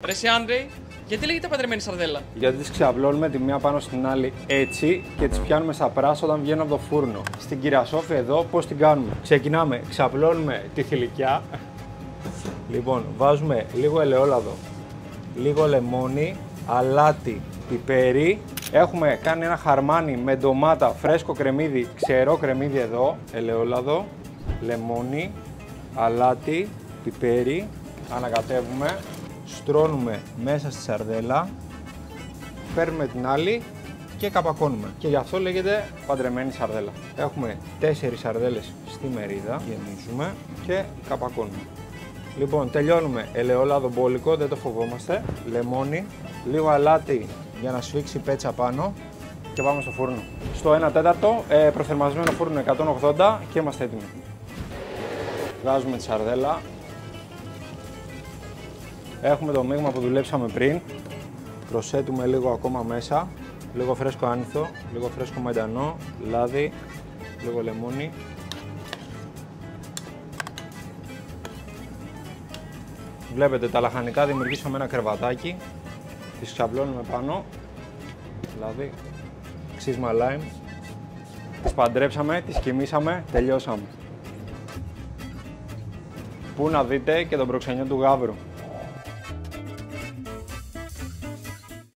Ρε εσύ Άντρεϊ, γιατί λέγεται παντρεμένη σαρδέλα? Γιατί τις ξαπλώνουμε τη μία πάνω στην άλλη έτσι και τις πιάνουμε στα πράσα όταν βγαίνουν από το φούρνο. Στην Κυρασόφη εδώ πώς την κάνουμε? Ξεκινάμε, ξαπλώνουμε τη θηλυκιά. Λοιπόν, βάζουμε λίγο ελαιόλαδο, λίγο λεμόνι, αλάτι, πιπέρι. Έχουμε κάνει ένα χαρμάνι με ντομάτα, φρέσκο κρεμμύδι, ξερό κρεμμύδι εδώ, ελαιόλαδο, λεμόνι, αλάτι, πιπέρι. Ανακατεύουμε, στρώνουμε μέσα στη σαρδέλα, παίρνουμε την άλλη και καπακώνουμε. Και γι' αυτό λέγεται παντρεμένη σαρδέλα. Έχουμε 4 σαρδέλες στη μερίδα, γεμίζουμε και καπακώνουμε. Λοιπόν, τελειώνουμε ελαιόλαδο μπόλικο, δεν το φοβόμαστε, λεμόνι, λίγο αλάτι για να σφίξει η πέτσα πάνω και πάμε στο φούρνο. Στο 1 τέταρτο, προθερμασμένο φούρνο 180 και είμαστε έτοιμοι. Βγάζουμε τη σαρδέλα. Έχουμε το μείγμα που δουλέψαμε πριν. Προσθέτουμε λίγο ακόμα μέσα. Λίγο φρέσκο άνηθο, λίγο φρέσκο μεντανό, λάδι, λίγο λεμόνι. Βλέπετε τα λαχανικά δημιουργήσαμε ένα κρεβατάκι. Τις ξαπλώνουμε πάνω. Δηλαδή, ξύσμα lime. Τις παντρέψαμε, τις κοιμήσαμε, τελειώσαμε. Πού να δείτε και τον προξενιό του γάβρου.